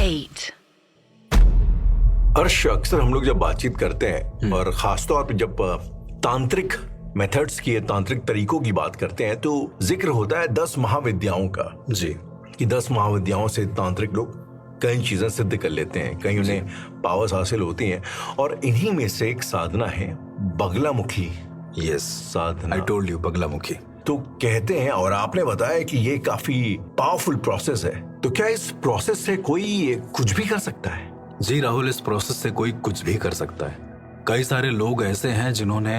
8. अर्श, अक्सर हम लोग जब बातचीत करते हैं और खासतौर पे जब तांत्रिक मेथड्स की, तांत्रिक तरीकों की बात करते हैं, तो जिक्र होता है 10 महाविद्याओं का जी, कि 10 महाविद्याओं से तांत्रिक लोग कई चीजें सिद्ध कर लेते हैं, कहीं उन्हें पावर्स हासिल होती हैं, और इन्हीं में से एक साधना है Baglamukhi yes Sadhana. I told you, Baglamukhi. तो कहते हैं, और आपने बताया कि ये काफी पावरफुल प्रोसेस है, तो क्या इस प्रोसेस से कोई कुछ भी कर सकता है? जी राहुल, इस प्रोसेस से कोई कुछ भी कर सकता है। कई सारे लोग ऐसे हैं जिन्होंने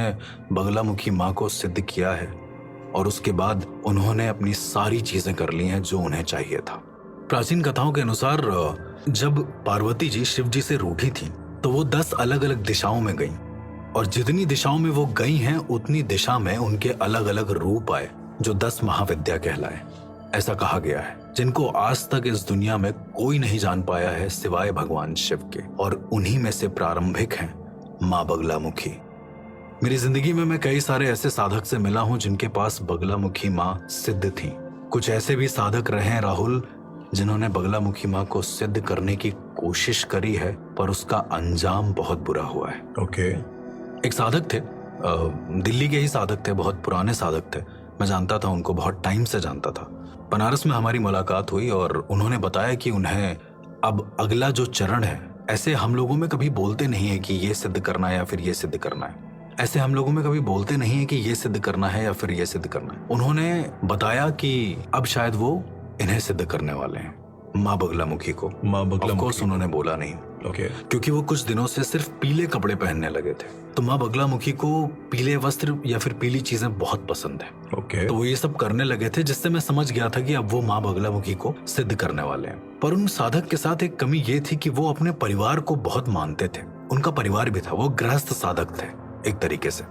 बगलामुखी माँ को सिद्ध किया है और उसके बाद उन्होंने अपनी सारी चीजें कर ली हैं जो उन्हें चाहिए था। प्राचीन कथाओं के अनुसार जब पार्वती जी शिव जी से रूठी थी तो वो 10 अलग अलग दिशाओं में गईं, और जितनी दिशाओं में वो गई हैं उतनी दिशा में उनके अलग अलग रूप आए जो 10 महाविद्या कहलाए। ऐसा कहा गया है, जिनको आज तक इस दुनिया में कोई नहीं जान पाया है सिवाय भगवान शिव के, और उन्हीं में से प्रारंभिक हैं माँ बगलामुखी। मेरी जिंदगी में मैं कई सारे ऐसे साधक से मिला हूं जिनके पास बगलामुखी माँ सिद्ध थी। कुछ ऐसे भी साधक रहे हैं राहुल जिन्होंने बगलामुखी माँ को सिद्ध करने की कोशिश करी है, पर उसका अंजाम बहुत बुरा हुआ है। ओके। एक साधक थे, दिल्ली के ही साधक थे, बहुत पुराने साधक थे। मैं जानता था उनको, बहुत टाइम से जानता था। बनारस में हमारी मुलाकात हुई और उन्होंने बताया कि उन्हें अब अगला जो चरण है, ऐसे हम लोगों में कभी बोलते नहीं है कि ये सिद्ध करना है या फिर ये सिद्ध करना है, ऐसे हम लोगों में कभी बोलते नहीं है कि ये सिद्ध करना है या फिर ये सिद्ध करना है। उन्होंने बताया कि अब शायद वो इन्हें सिद्ध करने वाले हैं, माँ बगलामुखी को। माँ बगलामुखी, ऑफ कोर्स उन्होंने बोला नहीं, ओके, क्योंकि वो कुछ दिनों से सिर्फ पीले कपड़े पहनने लगे थे। तो माँ बगलामुखी को पीले वस्त्र या फिर पीली चीजें बहुत पसंद है। ओके। तो वो ये सब करने लगे थे, जिससे मैं समझ गया था कि अब वो माँ बगलामुखी को सिद्ध करने वाले हैं। पर उन साधक के साथ एक कमी ये थी कि वो अपने परिवार को बहुत मानते थे। उनका परिवार भी था, वो गृहस्थ साधक थे एक तरीके से।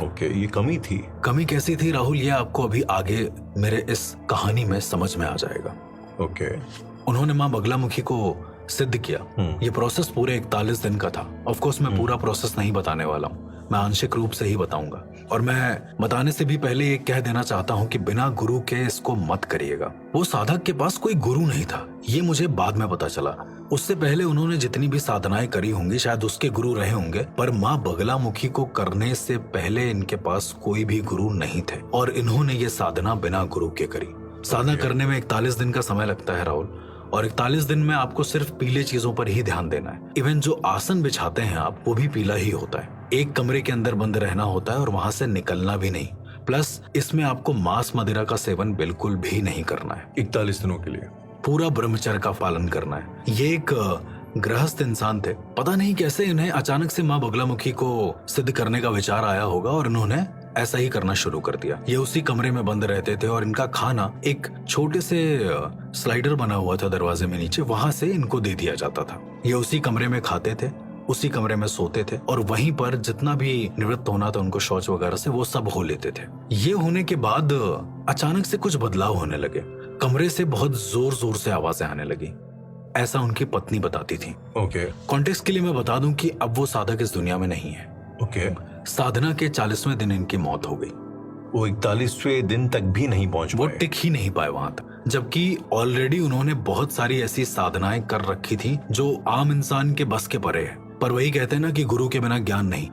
ओके, ये कमी थी। कमी कैसी थी राहुल, ये आपको अभी आगे मेरे इस कहानी में समझ में आ जाएगा। ओके। उन्होंने माँ बगलामुखी को सिद्ध किया। ये प्रोसेस पूरे 41 दिन का था। ऑफ कोर्स मैं पूरा प्रोसेस नहीं बताने वाला हूँ, मैं आंशिक रूप से ही बताऊंगा। और मैं बताने से भी पहले ये कह देना चाहता हूँ कि बिना गुरु के इसको मत करिएगा। वो साधक के पास कोई गुरु नहीं था, ये मुझे बाद में पता चला। उससे पहले उन्होंने जितनी भी साधनाएं करी होंगी शायद उसके गुरु रहे होंगे, पर माँ बगलामुखी को करने से पहले इनके पास कोई भी गुरु नहीं थे और इन्होंने ये साधना बिना गुरु के करी। साधना करने में 41 दिन का समय लगता है राहुल, और 41 दिन में आपको सिर्फ पीले चीजों पर ही ध्यान देना है। इवन जो आसन बिछाते हैं आप, वो भी पीला ही होता है। एक कमरे के अंदर बंद रहना होता है और वहां से निकलना भी नहीं। प्लस इसमें आपको मांस मदिरा का सेवन बिल्कुल भी नहीं करना है 41 दिनों के लिए। पूरा ब्रह्मचर्य का पालन करना है। ये एक गृहस्थ इंसान थे, पता नहीं कैसे इन्हें अचानक से माँ बगलामुखी को सिद्ध करने का विचार आया होगा और इन्होंने ऐसा ही करना शुरू कर दिया। ये उसी कमरे में बंद रहते थे और इनका खाना एक छोटे से स्लाइडर बना हुआ था दरवाजे में नीचे, वहां से इनको दे दिया जाता था। ये उसी कमरे में खाते थे, उसी कमरे में सोते थे और वहीं पर जितना भी निवृत्त होना था उनको शौच वगैरह से, वो सब हो लेते थे। ये होने के बाद अचानक से कुछ बदलाव होने लगे। कमरे से बहुत जोर जोर से आवाजें आने लगी, ऐसा उनकी पत्नी बताती थी। ओके। कॉन्टेक्स्ट के लिए मैं बता दूं कि अब वो साधक इस दुनिया में नहीं है। ओके। साधना के 40वें दिन इनकी मौत हो गई। वो 41वें दिन तक भी नहीं पहुंच वो पाए। टिक ही नहीं पाए वहां तक, जबकि ऑलरेडी उन्होंने बहुत सारी ऐसी साधनाएं कर रखी थी जो आम इंसान के बस के परे है। पर वही कहते हैं ना कि गुरु के बिना ज्ञान नहीं।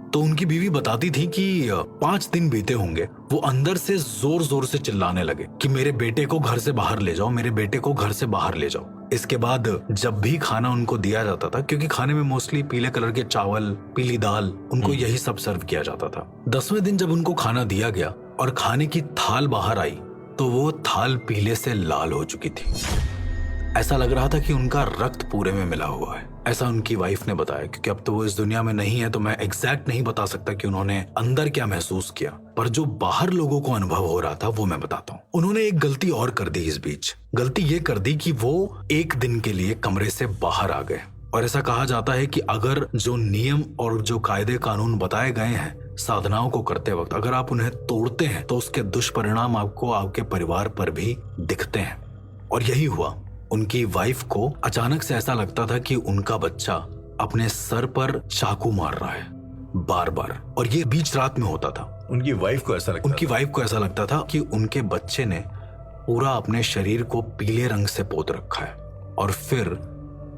तो उनकी बीवी बताती थी कि 5 दिन बीते होंगे, वो अंदर से जोर जोर से चिल्लाने लगे कि मेरे बेटे को घर से बाहर ले जाओ, मेरे बेटे को घर से बाहर ले जाओ। इसके बाद जब भी खाना उनको दिया जाता था, क्योंकि खाने में मोस्टली पीले कलर के चावल, पीली दाल, उनको यही सब सर्व किया जाता था। 10वें दिन जब उनको खाना दिया गया और खाने की थाल बाहर आई तो वो थाल पीले से लाल हो चुकी थी। ऐसा लग रहा था कि उनका रक्त पूरे में मिला हुआ है, ऐसा उनकी वाइफ ने बताया। क्योंकि अब तो वो इस दुनिया में नहीं है, तो मैं एग्जैक्ट नहीं बता सकता कि उन्होंने अंदर क्या महसूस किया, पर जो बाहर लोगों को अनुभव हो रहा था वो मैं बताता हूँ। उन्होंने एक गलती और कर दी इस बीच। गलती ये कर दी कि वो एक दिन के लिए कमरे से बाहर आ गए। और ऐसा कहा जाता है कि अगर जो नियम और जो कायदे कानून बताए गए हैं साधनाओं को करते वक्त, अगर आप उन्हें तोड़ते हैं तो उसके दुष्परिणाम आपको आपके परिवार पर भी दिखते हैं। और यही हुआ। उनकी वाइफ को अचानक से ऐसा लगता था कि उनका बच्चा अपने सर पर चाकू मार रहा है बार बार, और ये बीच रात में होता था। उनकी वाइफ को ऐसा लगता था कि उनके बच्चे ने पूरा अपने शरीर को पीले रंग से पोत रखा है और फिर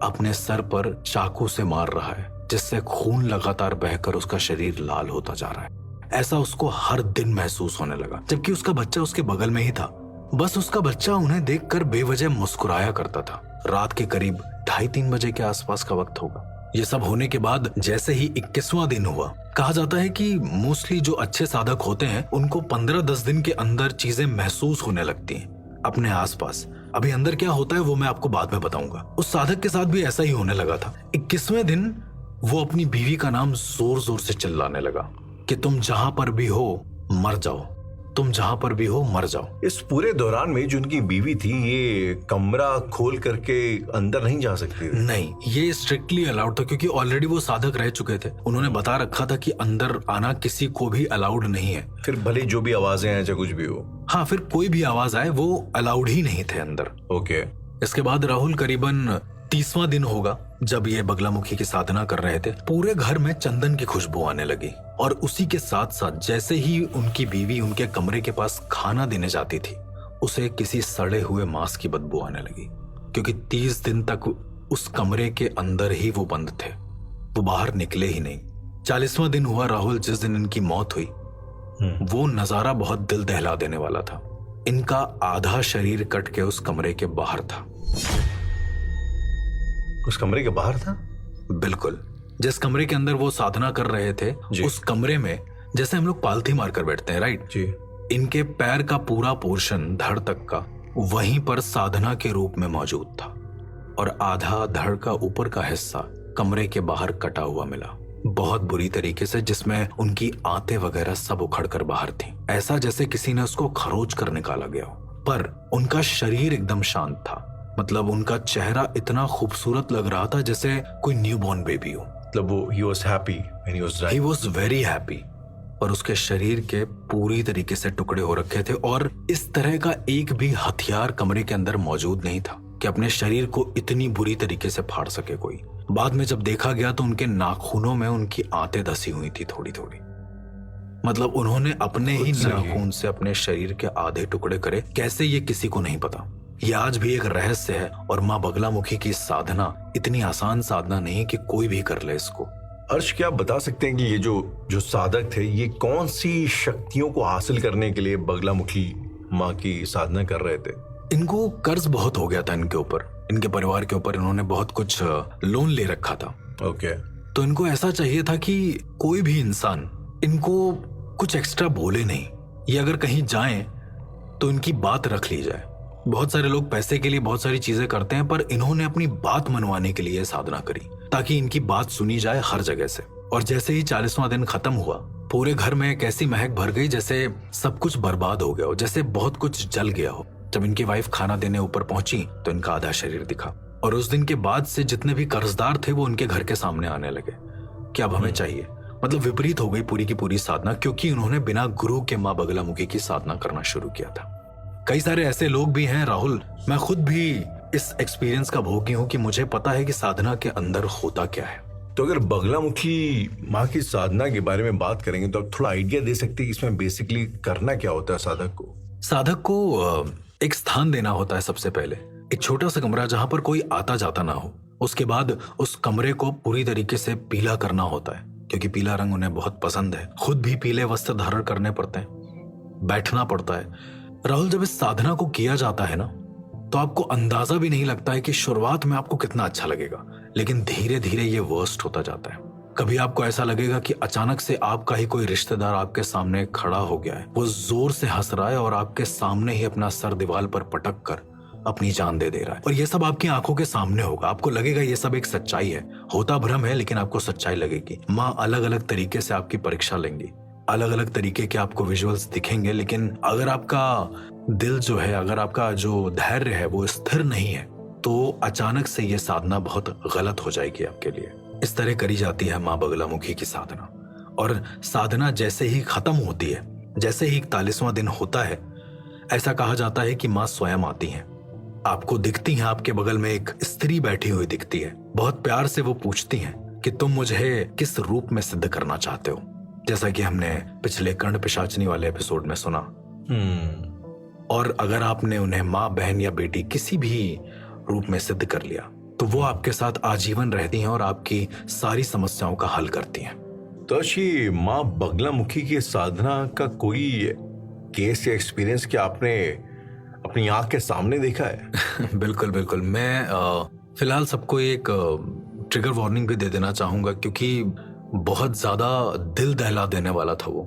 अपने सर पर चाकू से मार रहा है, जिससे खून लगातार बहकर उसका शरीर लाल होता जा रहा है। ऐसा उसको हर दिन महसूस होने लगा, जबकि उसका बच्चा उसके बगल में ही था। बस उसका बच्चा उन्हें देखकर बेवजह मुस्कुराया करता था। रात के करीब 2:30-3 बजे के आसपास का वक्त होगा। ये सब होने के बाद जैसे ही 21वां दिन हुआ, कहा जाता है कि मोस्टली जो अच्छे साधक होते हैं उनको 15-10 दिन के अंदर चीजें महसूस होने लगती हैं अपने आसपास। अभी अंदर क्या होता है वो मैं आपको बाद में बताऊंगा। उस साधक के साथ भी ऐसा ही होने लगा था। 21वें दिन वो अपनी बीवी का नाम जोर जोर से चिल्लाने लगा कि तुम जहां पर भी हो मर जाओ, तुम जहां पर भी हो मर जाओ। इस पूरे दौरान में जो उनकी बीवी थी, ये कमरा खोल करके अंदर नहीं जा सकती थी? नहीं, ये स्ट्रिक्टली अलाउड था, क्योंकि ऑलरेडी वो साधक रह चुके थे। उन्होंने बता रखा था कि अंदर आना किसी को भी अलाउड नहीं है। फिर भले जो भी आवाजें आए चाहे कुछ भी हो। हाँ, फिर कोई भी आवाज आए वो अलाउड ही नहीं थे अंदर। ओके। इसके बाद राहुल करीबन 30वां दिन होगा जब ये बगलामुखी की साधना कर रहे थे। पूरे घर में चंदन की खुशबू आने लगी, और उसी के साथ साथ जैसे ही उनकी बीवी उनके कमरे के पास खाना देने जाती थी, उसे किसी सड़े हुए मांस की बदबू आने लगी, क्योंकि 30 दिन तक उस कमरे के अंदर ही वो बंद थे, वो बाहर निकले ही नहीं। 40वां दिन हुआ राहुल, जिस दिन इनकी मौत हुई। वो नजारा बहुत दिल दहला देने वाला था। इनका आधा शरीर कट के उस कमरे के बाहर था। उस कमरे के बाहर था? बिल्कुल। जिस कमरे के अंदर वो साधना कर रहे थे, उस कमरे में जैसे हम लोग पालथी मारकर बैठते हैं, राइट जी, इनके पैर का पूरा पोर्शन धड़ तक का वहीं पर साधना के रूप में मौजूद था, और आधा धड़ का ऊपर का हिस्सा कमरे के बाहर कटा हुआ मिला, बहुत बुरी तरीके से, जिसमें उनकी आंतें वगैरह सब उखड़ कर बाहर थी। ऐसा जैसे किसी ने उसको खरोच कर निकाला गया हो। पर उनका शरीर एकदम शांत था। मतलब उनका चेहरा इतना खूबसूरत लग रहा था जैसे कोई न्यूबॉर्न बेबी हो। मतलब वो he was happy when he was dying. He was very happy। और उसके शरीर के पूरी तरीके से टुकड़े हो रखे थे, और इस तरह का एक भी हथियार कमरे के अंदर मौजूद नहीं था कि अपने शरीर को इतनी बुरी तरीके से फाड़ सके कोई। बाद में जब देखा गया तो उनके नाखूनों में उनकी आंतें धसी हुई थी थोड़ी थोड़ी। मतलब उन्होंने अपने ही नाखून से अपने शरीर के आधे टुकड़े करे। कैसे, ये किसी को नहीं पता। ये आज भी एक रहस्य है, और माँ बगलामुखी की साधना इतनी आसान साधना नहीं कि कोई भी कर ले इसको। अर्श, क्या आप बता सकते हैं कि ये जो साधक थे, ये कौन सी शक्तियों को हासिल करने के लिए बगलामुखी माँ की साधना कर रहे थे? इनको कर्ज बहुत हो गया था इनके ऊपर, इनके परिवार के ऊपर। इन्होंने बहुत कुछ लोन ले रखा था। ओके। तो इनको ऐसा चाहिए था कि कोई भी इंसान इनको कुछ एक्स्ट्रा बोले नहीं। ये अगर कहीं जाएं तो इनकी बात रख ली जाए। बहुत सारे लोग पैसे के लिए बहुत सारी चीजें करते हैं, पर इन्होंने अपनी बात मनवाने के लिए साधना करी ताकि इनकी बात सुनी जाए हर जगह से। और जैसे ही 40वां दिन खत्म हुआ, पूरे घर में एक ऐसी महक भर गई जैसे सब कुछ बर्बाद हो गया हो, जैसे बहुत कुछ जल गया हो। जब इनकी वाइफ खाना देने ऊपर पहुंची तो इनका आधा शरीर दिखा, और उस दिन के बाद से जितने भी कर्जदार थे वो उनके घर के सामने आने लगे कि अब हमें चाहिए। मतलब विपरीत हो गई पूरी की पूरी साधना, क्योंकि उन्होंने बिना गुरु के माँ बगलामुखी की साधना करना शुरू किया था। कई सारे ऐसे लोग भी हैं राहुल, मैं खुद भी इस एक्सपीरियंस का भोगी हूँ कि मुझे पता है कि साधना के अंदर होता क्या है। तो अगर बगलामुखी माँ की साधना के बारे में बात करेंगे तो आप थोड़ा आइडिया दे सकते हैं कि इसमें बेसिकली करना क्या होता है साधक को? साधक को एक स्थान देना होता है। सबसे पहले एक छोटा सा कमरा जहां पर कोई आता जाता ना हो। उसके बाद उस कमरे को पूरी तरीके से पीला करना होता है, क्योंकि पीला रंग उन्हें बहुत पसंद है। खुद भी पीले वस्त्र धारण करने पड़ते हैं, बैठना पड़ता है। राहुल, जब इस साधना को किया जाता है ना, तो आपको अंदाजा भी नहीं लगता है कि शुरुआत में आपको कितना अच्छा लगेगा, लेकिन धीरे धीरे ये वर्स्ट होता जाता है। कभी आपको ऐसा लगेगा कि अचानक से आपका ही कोई रिश्तेदार आपके सामने खड़ा हो गया है, वो जोर से हंस रहा है और आपके सामने ही अपना सर दीवार पर पटक कर अपनी जान दे रहा है। और ये सब आपकी आंखों के सामने होगा। आपको लगेगा ये सब एक सच्चाई है। होता भ्रम है, लेकिन आपको सच्चाई लगेगी। माँ अलग अलग तरीके से आपकी परीक्षा लेंगी, अलग अलग तरीके के आपको विजुअल्स दिखेंगे, लेकिन अगर आपका दिल जो है, अगर आपका जो धैर्य है वो स्थिर नहीं है, तो अचानक से ये साधना बहुत गलत हो जाएगी आपके लिए। इस तरह करी जाती है माँ बगलामुखी की साधना। और साधना जैसे ही खत्म होती है, जैसे ही 41वां दिन होता है, ऐसा कहा जाता है कि माँ स्वयं आती हैं, आपको दिखती हैं। आपके बगल में एक स्त्री बैठी हुई दिखती है। बहुत प्यार से वो पूछती हैं कि तुम मुझे किस रूप में सिद्ध करना चाहते हो, जैसा कि हमने पिछले कर्ण पिशाचनी वाले एपिसोड में सुना। और अगर आपने उन्हें माँ, बहन या बेटी किसी भी रूप में सिद्ध कर लिया, तो वो आपके साथ आजीवन रहती हैं और आपकी सारी समस्याओं का हल करती हैं। तो अच्छी माँ बगलामुखी की साधना का कोई केस या एक्सपीरियंस क्या आपने अपनी आंख के सामने देखा है? बिल्कुल बिल्कुल। मैं फिलहाल सबको एक ट्रिगर वार्निंग भी दे देना चाहूंगा, क्योंकि बहुत ज्यादा दिल दहला देने वाला था वो।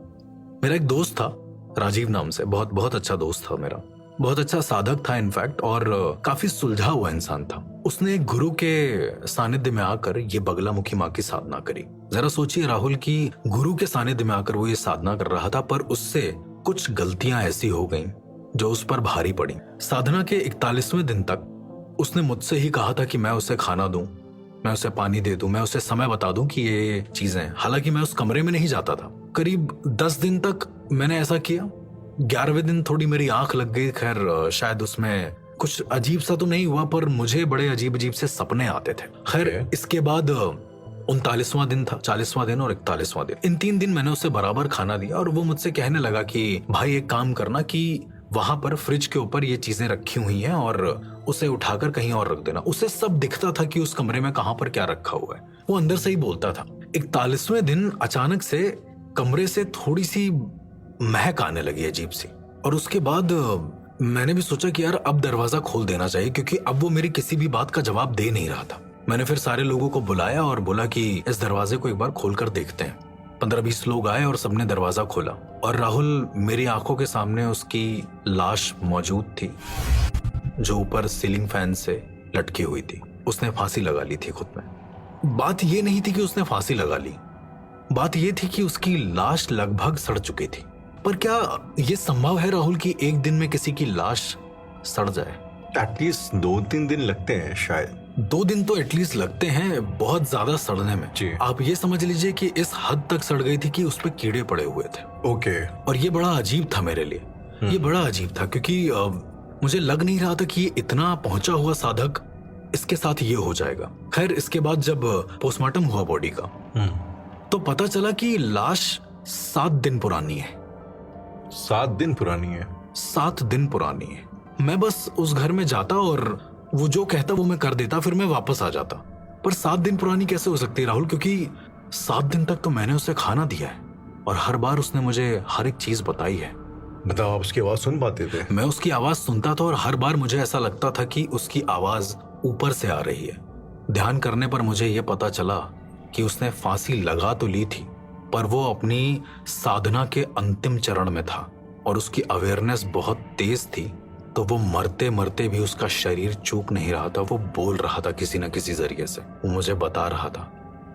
मेरा एक दोस्त था राजीव नाम से, बहुत बहुत अच्छा दोस्त था मेरा, बहुत अच्छा साधक था इनफैक्ट, और काफी सुलझा हुआ इंसान था। उसने एक गुरु के सानिध्य में आकर ये बगलामुखी माँ की साधना करी। जरा सोचिए राहुल कि गुरु के सानिध्य में आकर वो ये साधना कर रहा था, पर उससे कुछ गलतियां ऐसी हो गईं जो उस पर भारी पड़ी। साधना के 41वें दिन तक उसने मुझसे ही कहा था कि मैं उसे खाना दूं, मैं उसे पानी दे दूं, मैं उसे समय बता दूं कि ये चीजें। हालांकि मैं उस कमरे में नहीं जाता था। करीब 10 दिन तक मैंने ऐसा किया। 11वें दिन थोड़ी मेरी आंख लग गई। खैर शायद उसमें कुछ अजीब सा तो नहीं हुआ, पर मुझे बड़े अजीब अजीब से सपने आते थे। खैर इसके बाद 39वां दिन था, 40वां दिन और 41वां दिन। इन 3 दिन मैंने उसे बराबर खाना दिया और वो मुझसे कहने लगा कि भाई एक काम करना कि वहां पर फ्रिज के ऊपर ये चीजें रखी हुई हैं और उसे उठाकर कहीं और रख देना। उसे सब दिखता था कि उस कमरे में कहां पर क्या रखा हुआ है। वो अंदर से ही बोलता था। 41वें दिन अचानक से कमरे से थोड़ी सी महक आने लगी अजीब सी, और उसके बाद मैंने भी सोचा कि यार अब दरवाजा खोल देना चाहिए, क्योंकि अब वो मेरी किसी भी बात का जवाब दे नहीं रहा था। मैंने फिर सारे लोगों को बुलाया और बोला कि इस दरवाजे को एक बार खोल कर देखते हैं। 15-20 लोग आए और सबने दरवाजा खोला, और राहुल मेरी आंखों के सामने उसकी लाश मौजूद थी, जो ऊपर सीलिंग फैन से लटकी हुई थी। उसने फांसी लगा ली थी खुद में। बात ये नहीं थी कि उसने फांसी लगा ली, बात ये थी कि उसकी लाश लगभग सड़ चुकी थी। पर क्या ये संभव है राहुल कि एक दिन में किसी की लाश सड़ जाए? एटलीस्ट 2-3 दिन लगते हैं शायद। 2 दिन तो एटलीस्ट लगते हैं बहुत ज्यादा सड़ने में। जी। आप ये समझ लीजिए कि इस हद तक सड़ गई थी कि उस पे कीड़े पड़े हुए थे। ओके। और ये बड़ा अजीब था मेरे लिए। ये बड़ा अजीब था क्योंकि मुझे लग नहीं रहा था कि ये इतना पहुंचा हुआ साधक इसके साथ ये हो जाएगा। खैर इसके बाद जब पोस्टमार्टम हुआ बॉडी का, तो पता चला कि लाश 7 दिन पुरानी है। 7 दिन पुरानी है? 7 दिन पुरानी है। मैं बस उस घर में जाता और वो जो कहता वो मैं कर देता, फिर मैं वापस आ जाता। पर 7 दिन पुरानी कैसे हो सकती है राहुल? क्योंकि 7 दिन तक तो मैंने उसे खाना दिया है और हर बार उसने मुझे हर एक चीज बताई है। मतलब आप उसकी आवाज सुन पाते थे? मैं उसकी आवाज सुनता था और हर बार मुझे ऐसा लगता था कि उसकी आवाज ऊपर से आ रही है। ध्यान करने पर मुझे यह पता चला कि उसने फांसी लगा तो ली थी, पर वो अपनी साधना के अंतिम चरण में था और उसकी अवेयरनेस बहुत तेज थी। तो वो मरते मरते भी उसका शरीर चूक नहीं रहा था। वो बोल रहा था किसी न किसी जरिए से, वो मुझे बता रहा था।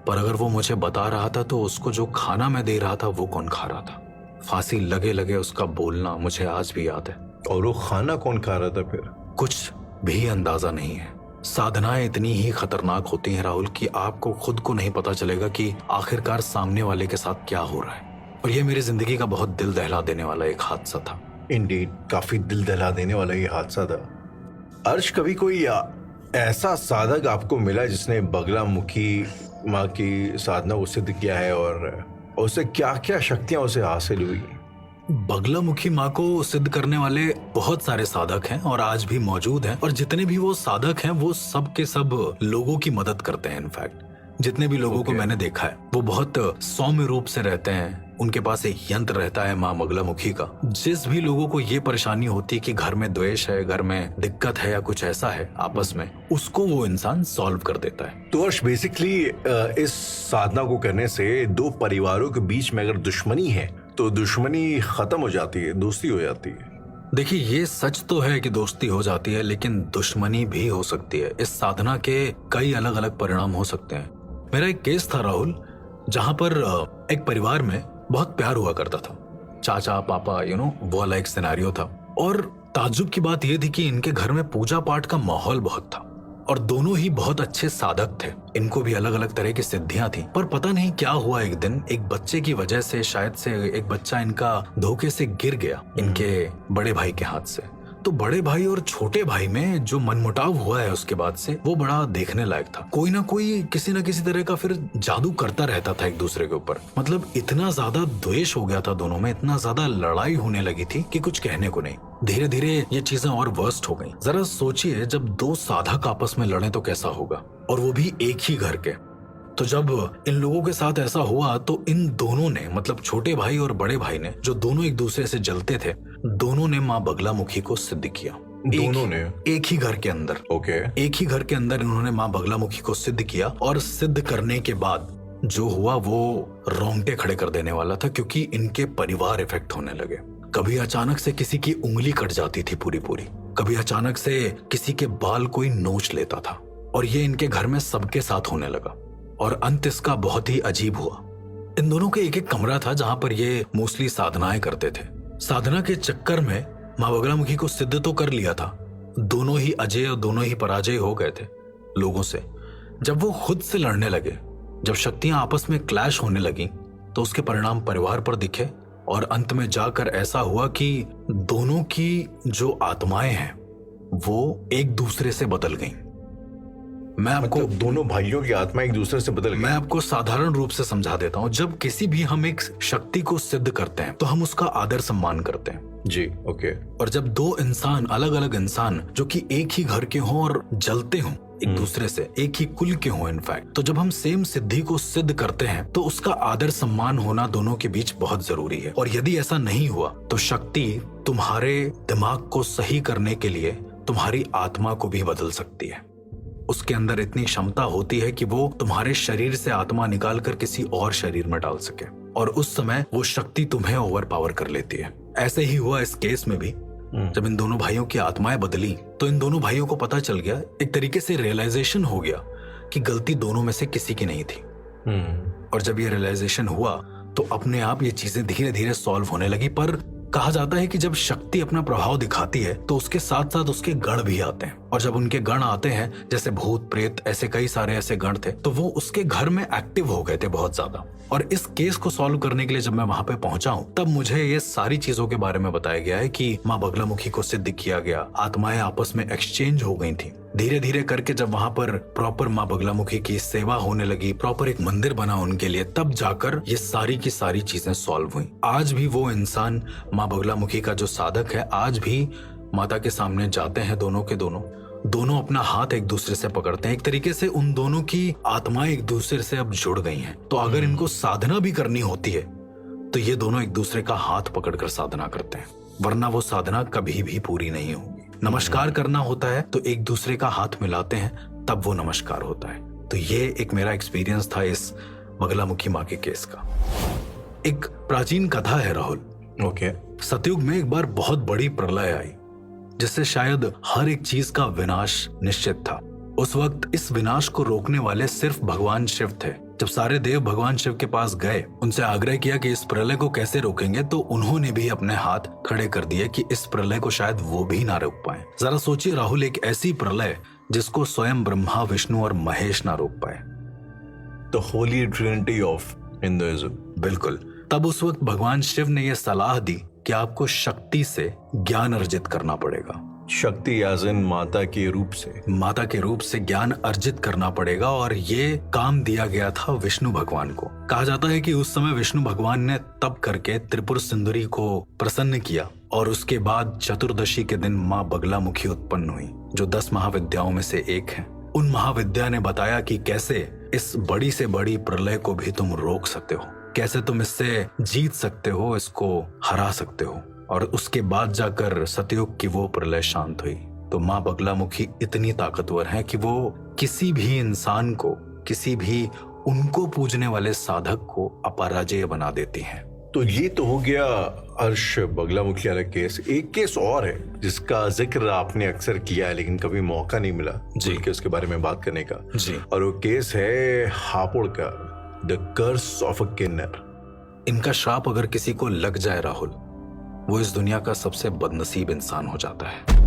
पर अगर वो मुझे बता रहा था तो उसको जो खाना मैं दे रहा था वो कौन खा रहा था? फांसी लगे लगे उसका बोलना मुझे आज भी याद है। और वो खाना कौन खा रहा था फिर? कुछ भी अंदाजा नहीं है। साधनाएं इतनी ही खतरनाक होती हैं राहुल कि आपको खुद को नहीं पता चलेगा कि आखिरकार सामने वाले के साथ क्या हो रहा है। और ये मेरी जिंदगी का बहुत दिल दहला देने वाला एक हादसा था। इंडीड, काफी दिल दहला देने वाला ये हादसा था। अर्श, कभी कोई ऐसा साधक आपको मिला जिसने बगलामुखी माँ की साधना को सिद्ध किया है और उससे क्या क्या शक्तियां उसे हासिल हुई? बगलामुखी माँ को सिद्ध करने वाले बहुत सारे साधक हैं और आज भी मौजूद हैं, और जितने भी वो साधक हैं वो सब के सब लोगों की मदद करते हैं। इनफैक्ट जितने भी लोगों को मैंने देखा है वो बहुत सौम्य रूप से रहते हैं। उनके पास एक यंत्र रहता है माँ बगलामुखी का। जिस भी लोगों को ये परेशानी होती है कि घर में द्वेष है, घर में दिक्कत है या कुछ ऐसा है आपस में, उसको वो इंसान सॉल्व कर देता है। तो अर्श, बेसिकली इस साधना को करने से 2 परिवारों के बीच में अगर दुश्मनी है तो दुश्मनी खत्म हो जाती है, दोस्ती हो जाती है। देखिए ये सच तो है कि दोस्ती हो जाती है, लेकिन दुश्मनी भी हो सकती है। इस साधना के कई अलग अलग परिणाम हो सकते हैं। मेरा एक केस था राहुल, जहां पर एक परिवार में बहुत प्यार हुआ करता था। चाचा पापा वो वाला एक सिनेरियो था। और ताज्जुब की बात यह थी कि इनके घर में पूजा पाठ का माहौल बहुत था और दोनों ही बहुत अच्छे साधक थे। इनको भी अलग अलग तरह की सिद्धियां थी। पर पता नहीं क्या हुआ, एक दिन एक बच्चे की वजह से शायद से एक बच्चा इनका धोखे से गिर गया इनके बड़े भाई के हाथ से। तो बड़े भाई और छोटे भाई में जो मनमुटाव हुआ है उसके बाद से, वो बड़ा देखने लायक था। कोई ना कोई किसी न किसी तरह का फिर जादू करता रहता था एक दूसरे के ऊपर। मतलब इतना ज्यादा द्वेष हो गया था दोनों में, इतना ज्यादा लड़ाई होने लगी थी कि कुछ कहने को नहीं। धीरे धीरे ये चीजें और वर्स्ट हो गई। जरा सोचिए, जब दो साधक आपस में लड़े तो कैसा होगा, और वो भी एक ही घर के। तो जब इन लोगों के साथ ऐसा हुआ तो इन दोनों ने, मतलब छोटे भाई और बड़े भाई ने, जो दोनों एक दूसरे से जलते थे, दोनों ने माँ बगलामुखी को सिद्ध किया। दोनों ने एक ही घर के अंदर। ओके। एक ही घर के अंदर इन्होंने माँ बगलामुखी को सिद्ध किया, और सिद्ध करने के बाद जो हुआ वो रोंगटे खड़े कर देने वाला था, क्योंकि इनके परिवार इफेक्ट होने लगे। कभी अचानक से किसी की उंगली कट जाती थी पूरी पूरी, कभी अचानक से किसी के बाल कोई नोच लेता था, और ये इनके घर में सबके साथ होने लगा। और अंत इसका बहुत ही अजीब हुआ। इन दोनों के एक एक कमरा था जहां पर ये मोस्टली साधनाएं करते थे। साधना के चक्कर में माँ बगलामुखी को सिद्ध तो कर लिया था, दोनों ही अजय और दोनों ही पराजय हो गए थे लोगों से। जब वो खुद से लड़ने लगे, जब शक्तियां आपस में क्लैश होने लगी, तो उसके परिणाम परिवार पर दिखे, और अंत में जाकर ऐसा हुआ कि दोनों की जो आत्माएं हैं वो एक दूसरे से बदल गईं। मैं आपको मतलब दोनों भाइयों की आत्मा एक दूसरे से बदल गई। मैं आपको साधारण रूप से समझा देता हूँ। जब किसी भी हम एक शक्ति को सिद्ध करते हैं तो हम उसका आदर सम्मान करते हैं जी। ओके। और जब दो इंसान, अलग अलग इंसान जो कि एक ही घर के हों और जलते हों एक दूसरे से, एक ही कुल के हों इनफैक्ट, तो जब हम सेम सिद्धि को सिद्ध करते हैं तो उसका आदर सम्मान होना दोनों के बीच बहुत जरूरी है। और यदि ऐसा नहीं हुआ तो शक्ति तुम्हारे दिमाग को सही करने के लिए तुम्हारी आत्मा को भी बदल सकती है। उसके अंदर इतनी क्षमता होती है कि वो तुम्हारे शरीर से आत्मा निकाल कर किसी और शरीर में डाल सके, और उस समय वो शक्ति तुम्हें ओवर पावर कर लेती है। ऐसे ही हुआ इस केस में भी। जब इन दोनों भाइयों की आत्माएं बदली तो इन दोनों भाइयों को पता चल गया, एक तरीके से रियलाइजेशन हो गया कि गलती दोनों में से किसी की नहीं थी। और जब ये रियलाइजेशन हुआ तो अपने आप ये चीजें धीरे धीरे सॉल्व होने लगी। पर कहा जाता है कि जब शक्ति अपना प्रभाव दिखाती है तो उसके साथ साथ उसके गण भी आते हैं, और जब उनके गण आते हैं, जैसे भूत प्रेत, ऐसे कई सारे ऐसे गण थे, तो वो उसके घर में एक्टिव हो गए थे बहुत ज्यादा। और इस केस को सॉल्व करने के लिए जब मैं वहां पे पहुंचा हूं, तब मुझे ये सारी चीजों के बारे में बताया गया है कि माँ बगलामुखी को सिद्ध किया गया, आत्माएं आपस में एक्सचेंज हो गई थी। धीरे धीरे करके जब वहां पर प्रॉपर माँ बगलामुखी की सेवा होने लगी, प्रॉपर एक मंदिर बना उनके लिए, तब जाकर ये सारी की सारी चीजें सॉल्व हुई। आज भी वो इंसान, माँ बगलामुखी का जो साधक है, आज भी माता के सामने जाते हैं, दोनों के दोनों अपना हाथ एक दूसरे से पकड़ते हैं। एक तरीके से उन दोनों की आत्माएं एक दूसरे से अब जुड़ गई हैं। तो अगर इनको साधना भी करनी होती है तो ये दोनों एक दूसरे का हाथ पकड़कर साधना करते हैं, वरना वो साधना कभी भी पूरी नहीं होगी। नमस्कार करना होता है तो एक दूसरे का हाथ मिलाते हैं, तब वो नमस्कार होता है। तो ये एक मेरा एक्सपीरियंस था इस बगलामुखी माँ के केस का। एक प्राचीन कथा है राहुल। ओके। सतयुग में एक बार बहुत बड़ी प्रलय आई, जिससे शायद हर एक चीज का विनाश निश्चित था। उस वक्त इस विनाश को रोकने वाले सिर्फ भगवान शिव थे। जब सारे देव भगवान शिव के पास गए, उनसे आग्रह किया कि इस प्रलय को कैसे रोकेंगे, तो उन्होंने भी अपने हाथ खड़े कर दिए कि इस प्रलय को शायद वो भी ना रोक पाए। जरा सोचिए राहुल, एक ऐसी प्रलय जिसको स्वयं ब्रह्मा, विष्णु और महेश ना रोक पाए। The Holi Trinity of Hinduism. बिल्कुल। तब उस वक्त भगवान शिव ने यह सलाह दी कि आपको शक्ति से ज्ञान अर्जित करना पड़ेगा। शक्ति एज इन माता के रूप से, माता के रूप से ज्ञान अर्जित करना पड़ेगा। और ये काम दिया गया था विष्णु भगवान को। कहा जाता है कि उस समय विष्णु भगवान ने तप करके त्रिपुर सुंदरी को प्रसन्न किया, और उसके बाद चतुर्दशी के दिन माँ बगलामुखी उत्पन्न हुई, जो 10 महाविद्याओं में से एक है। उन महाविद्या ने बताया कि कैसे इस बड़ी से बड़ी प्रलय को भी तुम रोक सकते हो, कैसे तुम इससे जीत सकते हो, इसको हरा सकते हो। और उसके बाद जाकर सतयुग की वो प्रलय शांत हुई। तो माँ बगलामुखी इतनी ताकतवर है कि वो किसी भी इंसान को, किसी भी उनको पूजने वाले साधक को अपराजय बना देती हैं। तो ये तो हो गया अर्श बगलामुखी वाला केस। एक केस और है जिसका जिक्र आपने अक्सर किया है, लेकिन कभी मौका नहीं मिला जी के उसके बारे में बात करने का जी। और वो केस है हापुड़ का, द कर्स ऑफ अ किन्नर। इनका श्राप अगर किसी को लग जाए राहुल, वो इस दुनिया का सबसे बदनसीब इंसान हो जाता है।